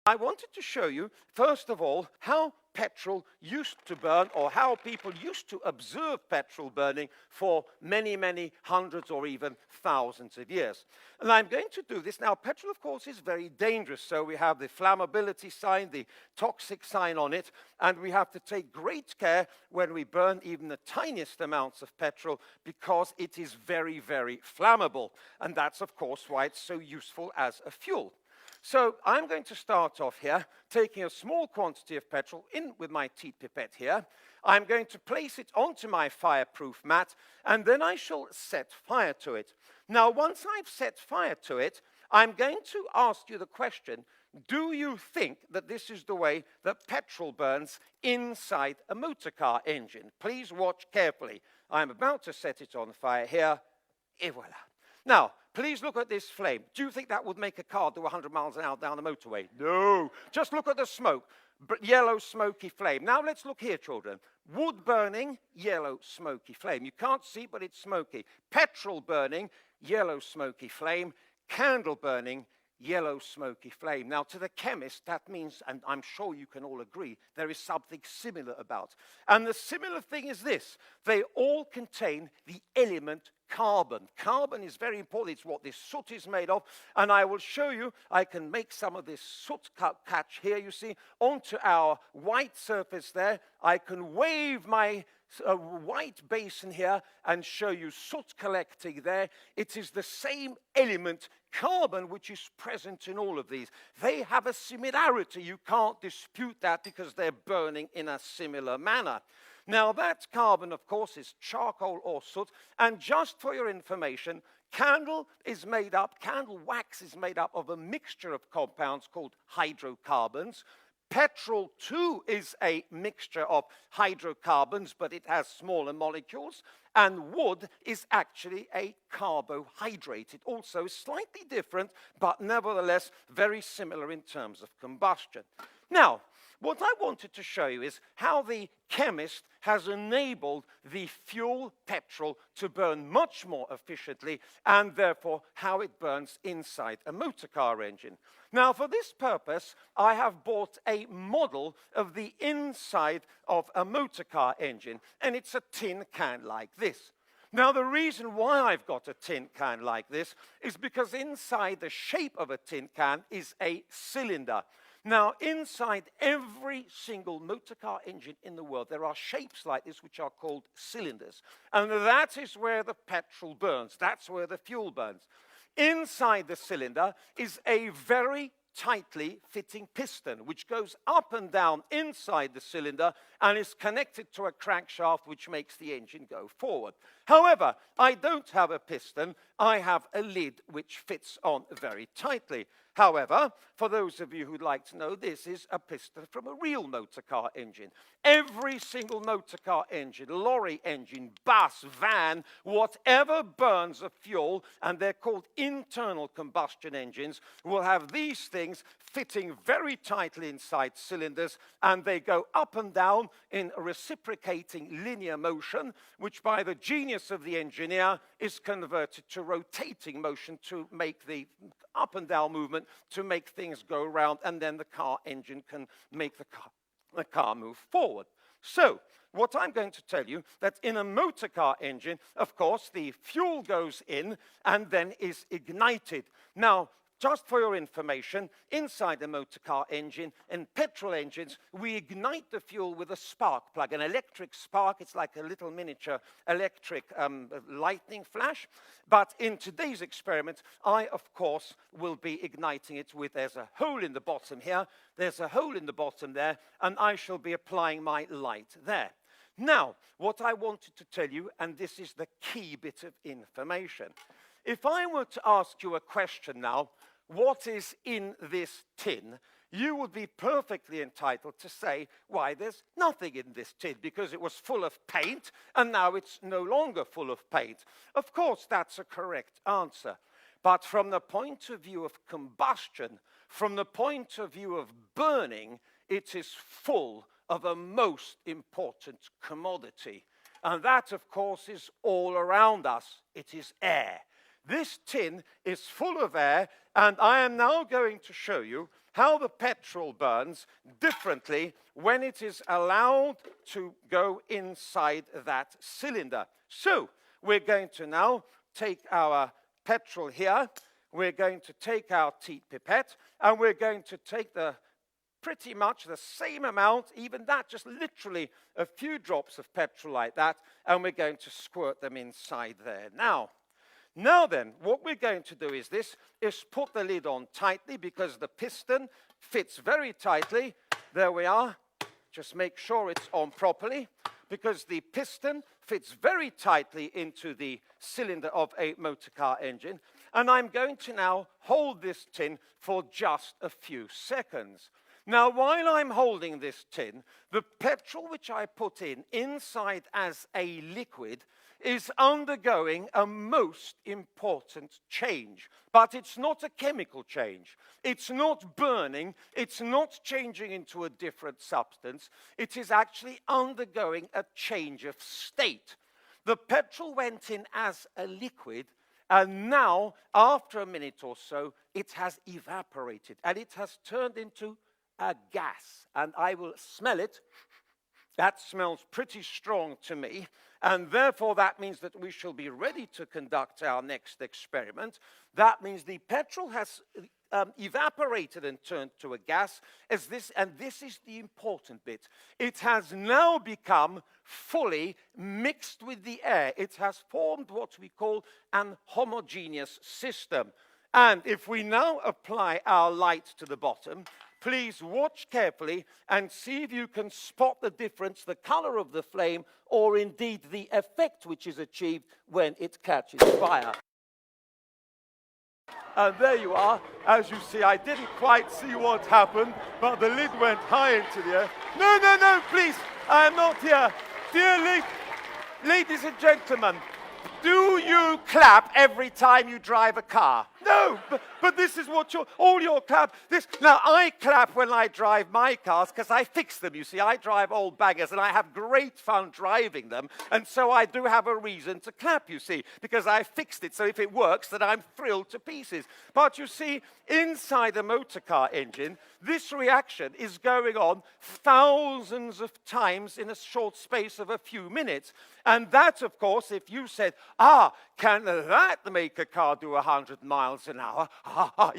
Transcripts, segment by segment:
I wanted to show you, first of all, how petrol used to burn, or how people used to observe petrol burning for many, many hundreds or even thousands of years. And I'm going to do this. Now, petrol, of course, is very dangerous. So we have the flammability sign, the toxic sign on it, and we have to take great care when we burn even the tiniest amounts of petrol because it is very, very flammable. And that's, of course, why it's so useful as a fuel. So I'm going to start off here, taking a small quantity of petrol in with my teat pipette here. I'm going to place it onto my fireproof mat, and then I shall set fire to it. Now, once I've set fire to it, I'm going to ask you the question, do you think that this is the way that petrol burns inside a motor car engine? Please watch carefully. I'm about to set it on fire here. Et voila. Now, please look at this flame. Do you think that would make a car do 100 miles an hour down the motorway? No. Just look at the smoke. Yellow, smoky flame. Now, let's look here, children. Wood burning, yellow, smoky flame. You can't see, but it's smoky. Petrol burning, yellow, smoky flame. Candle burning, yellow, smoky flame. Now, to the chemist, that means, and I'm sure you can all agree, there is something similar about. And the similar thing is this. They all contain the element carbon. Carbon is very important. It's what this soot is made of. And I will show you, I can make some of this soot catch here, you see, onto our white surface there. I can wave my white basin here and show you soot collecting there. It is the same element, carbon, which is present in all of these. They have a similarity. You can't dispute that because they're burning in a similar manner. Now, that carbon, of course, is charcoal or soot. And just for your information, candle wax is made up of a mixture of compounds called hydrocarbons. Petrol, too, is a mixture of hydrocarbons, but it has smaller molecules. And wood is actually a carbohydrate. It also is slightly different, but nevertheless very similar in terms of combustion. Now, what I wanted to show you is how the chemist has enabled the fuel petrol to burn much more efficiently, and therefore how it burns inside a motor car engine. Now, for this purpose, I have bought a model of the inside of a motor car engine, and it's a tin can like this. Now, the reason why I've got a tin can like this is because inside the shape of a tin can is a cylinder. Now, inside every single motor car engine in the world, there are shapes like this which are called cylinders. And that is where the petrol burns. That's where the fuel burns. Inside the cylinder is a very tightly fitting piston, which goes up and down inside the cylinder and is connected to a crankshaft which makes the engine go forward. However, I don't have a piston. I have a lid which fits on very tightly. However, for those of you who'd like to know, this is a piston from a real motor car engine. Every single motor car engine, lorry engine, bus, van, whatever burns a fuel, and they're called internal combustion engines, will have these things fitting very tightly inside cylinders, and they go up and down in a reciprocating linear motion, which by the genius of the engineer is converted to rotating motion to make the up and down movement to make things go round, and then the car engine can make the car move forward. So, what I'm going to tell you, that in a motor car engine, of course, the fuel goes in and then is ignited. Now, just for your information, inside a motor car engine, in petrol engines, we ignite the fuel with a spark plug, an electric spark. It's like a little miniature electric lightning flash. But in today's experiment, I, of course, will be igniting it with, there's a hole in the bottom here, there's a hole in the bottom there, and I shall be applying my light there. Now, what I wanted to tell you, and this is the key bit of information. If I were to ask you a question now, what is in this tin, you would be perfectly entitled to say, why, there's nothing in this tin because it was full of paint and now it's no longer full of paint. Of course, that's a correct answer. But from the point of view of combustion, from the point of view of burning, it is full of a most important commodity. And that, of course, is all around us. It is air. This tin is full of air, and I am now going to show you how the petrol burns differently when it is allowed to go inside that cylinder. So we're going to now take our petrol here, we're going to take our teat pipette, and we're going to take pretty much the same amount, even that, just literally a few drops of petrol like that, and we're going to squirt them inside there. Now then, what we're going to do is put the lid on tightly, because the piston fits very tightly. There we are. Just make sure it's on properly, because the piston fits very tightly into the cylinder of a motor car engine. And I'm going to now hold this tin for just a few seconds. Now, while I'm holding this tin, the petrol which I put inside as a liquid is undergoing a most important change. But it's not a chemical change. It's not burning. It's not changing into a different substance. It is actually undergoing a change of state. The petrol went in as a liquid, and now, after a minute or so, it has evaporated, and it has turned into a gas. And I will smell it. That smells pretty strong to me, and therefore that means that we shall be ready to conduct our next experiment. That means the petrol has evaporated and turned to a gas, and this is the important bit. It has now become fully mixed with the air. It has formed what we call an homogeneous system. And if we now apply our light to the bottom, please watch carefully and see if you can spot the difference, the color of the flame, or indeed the effect which is achieved when it catches fire. And there you are. As you see, I didn't quite see what happened, but the lid went high into the air. No, please, I am not here. Dear ladies and gentlemen, do you clap every time you drive a car? No, but this is what all your clap. Now, I clap when I drive my cars because I fix them, you see. I drive old baggers and I have great fun driving them. And so I do have a reason to clap, you see, because I fixed it. So if it works, then I'm thrilled to pieces. But you see, inside a motor car engine, this reaction is going on thousands of times in a short space of a few minutes. And that, of course, if you said, can that make a car do 100 miles an hour?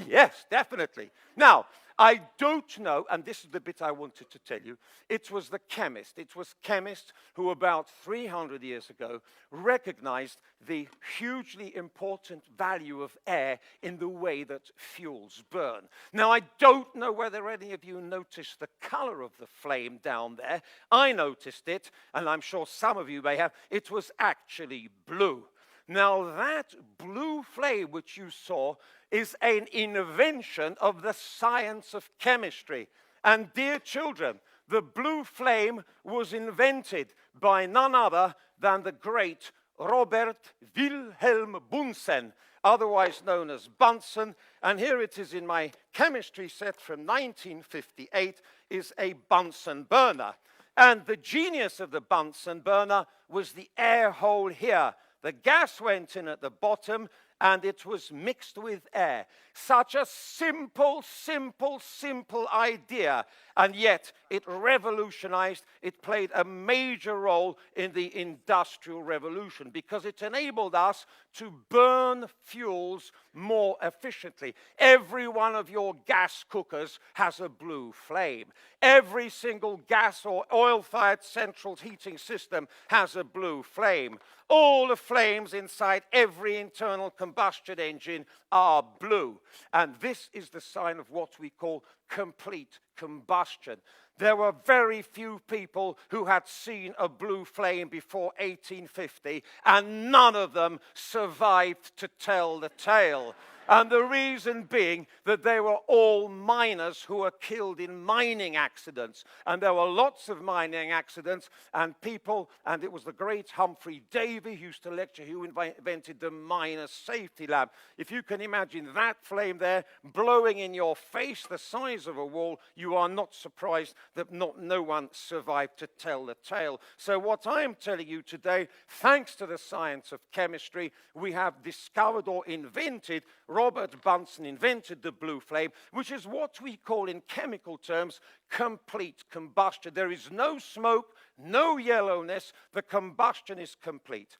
Yes, definitely. Now, I don't know, and this is the bit I wanted to tell you, it was chemists who about 300 years ago recognized the hugely important value of air in the way that fuels burn. Now, I don't know whether any of you noticed the color of the flame down there. I noticed it, and I'm sure some of you may have. It was actually blue. Now, that blue flame which you saw is an invention of the science of chemistry. And dear children, the blue flame was invented by none other than the great Robert Wilhelm Bunsen, otherwise known as Bunsen. And here it is in my chemistry set from 1958, is a Bunsen burner. And the genius of the Bunsen burner was the air hole here. The gas went in at the bottom, and it was mixed with air. Such a simple idea, and yet it revolutionized, it played a major role in the Industrial Revolution because it enabled us to burn fuels more efficiently. Every one of your gas cookers has a blue flame. Every single gas or oil-fired central heating system has a blue flame. All the flames inside every internal combustion engine are blue. And this is the sign of what we call complete combustion. There were very few people who had seen a blue flame before 1850, and none of them survived to tell the tale. And the reason being that they were all miners who were killed in mining accidents. And there were lots of mining accidents, and it was the great Humphrey Davy who used to lecture, who invented the miner's safety lamp. If you can imagine that flame there blowing in your face the size of a wall, you are not surprised that no one survived to tell the tale. So what I'm telling you today, thanks to the science of chemistry, we have discovered or invented Robert Bunsen invented the blue flame, which is what we call in chemical terms complete combustion. There is no smoke, no yellowness, the combustion is complete.